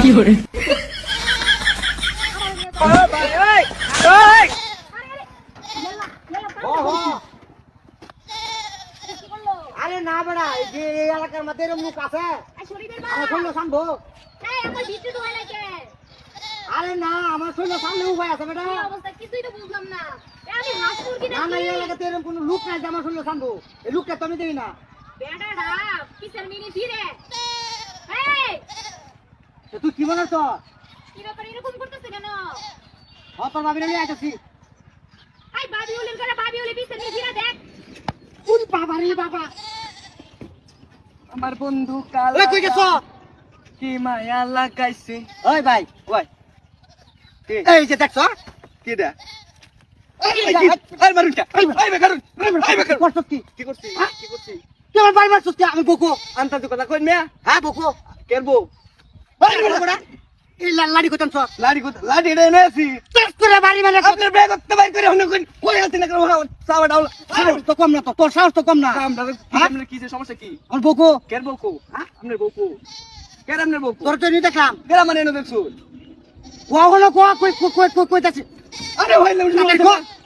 有人。আরে না বেড়া যে এই এলাকার মধ্যে এরকম লোক আছে আমার শৈল সামবো আরে না আমার শৈল সামনে উপায় আছে বেটা না না এই এলাকাতে এরকম কোনো লোক নাই যে আমার শৈল সামবো এই লোকটা তো আমি দেই না তুই কি মনে তো তোর ভাবি নিয়ে আইতাছি বাবা রে বাবা আমার বন্ধু কাল ওই কই গেছ কি মায়া লাগাইছে। ওই ভাই ওই এই যে দেখছ কি দা আরে মারুন কা আই বেকারুন আই বেকারুন করছ কি কি করছিস কি করছিস তুই আমার বাড়ি মারছিস কি আমি বকো আন্তা তো কথা কই মিয়া হ্যাঁ বকো কেরবো এই লাড়ি কইতাম সব লাডি রে নেছি টেস্ট করে বাড়ি মানে আপনার ব্যাগ করতে বাইর করে হনে কই আলতে না করো সাবা ডাউল সাহস তো কম না তো তোর সাহস তো কম না আপনার কি যে সমস্যা কি আমার বকো কেরবো কো আপনার বকো কের আপনার বকো তোর তো নিয়ে দেখলাম কেরা মানে এনে দেখছো কোয়া কোয়া কই কই কই কইতাছি আরে হইলাম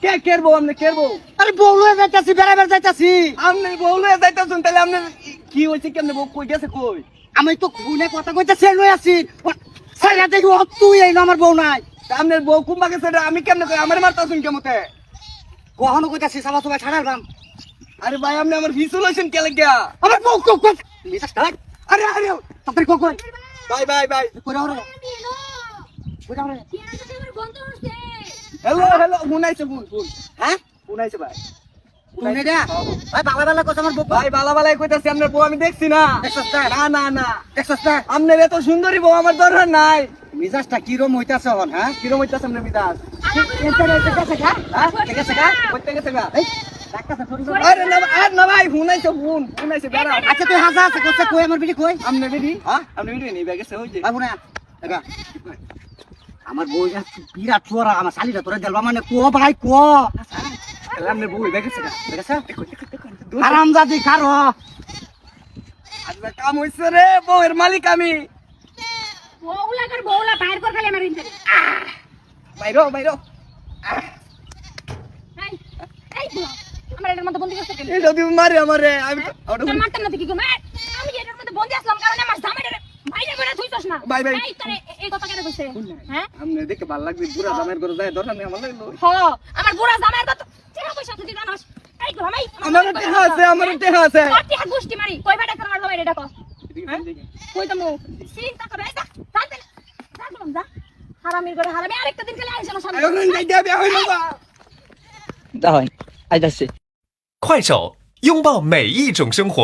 কে কেরবো আপনি কেরবো আরে বউলো যাইতাছি বেড়াবেড় যাইতাছি আপনি বউলে যাইতাছেন তাহলে আপনার কি হইছে কেমনে বউ কই গেছে কই আমি তো খুনে কথা কইতাছি লই আছি সাইরা দেখি ও তুই এই আমার বউ নাই আপনার বউ কুম্বা গেছে আমি কেমনে কই আমার মারতাছুন কেমতে কখনো কইতাছি সাবা সবাই ছাড়ার গ্রাম আরে ভাই আপনি আমার ভিসু লইছেন কে লাগিয়া আমার বউ কই কই মিসাস কাট আরে আরে তাড়াতাড়ি কই কই বাই বাই বাই কই রাও রে কই রাও রে হ্যালো হ্যালো গুনাইছে গুন গুন হ্যাঁ গুনাইছে ভাই শুনে দে ভাই বাবা বালা কইছ আমার বউ ভাই বালা বালাই কইতাছি আপনার বউ আমি দেখছি না দেখছস না না না না দেখছস না আপনার এত সুন্দরী বউ আমার দরকার নাই মিজাজটা কি রকম হইতাছে হন হ্যাঁ কিরম হইতাছে আপনার বিদাস এতে গেছে গা হ্যাঁ গেছে গা কইতে গেছে গা এই ডাক্তার সরি আরে না আর না ভাই গুনাইছে গুন গুনাইছে বেড়া আচ্ছা তুই হাসা আছে কইছে কই আমার বিড়ি কই আপনার বেডি হ্যাঁ আপনার বেডি নেই ব্যাগ গেছে ওই যে বাবু না এগা আমার বউ বিরাট চোরা আমার শালিটা তোরে দেলবা মানে কো ভাই কো আপনার বউ ব্যাগ গেছে গা দেখছ হারামজাদি খারো আজকে কাম হইছে রে বউয়ের মালিক আমি বাইরো বাইরো এই যদি মারে আমারে আমি বাই বাই আমনে দেখে ভালো লাগবে বুড়া জামাইয়ের ঘরে যায় দরকার নেই আমার লাগলো আমার বুড়া জামাইয়ের কত টাকা পয়সা তুই জানাস এই গো ভাই আমার টেহা আছে আমার টেহা আছে টাকা গুষ্টি মারি কই বাটা কর আমার জামাইরে ডাকো কই তমু চিন্তা করে যা জানতে জানলাম যা হারামির ঘরে হারামি আরেকটা দিন খেলে আইছ না সামনে এখন যাই যাবে হইলো বা 大会，爱的是。快手，拥抱每一种生活。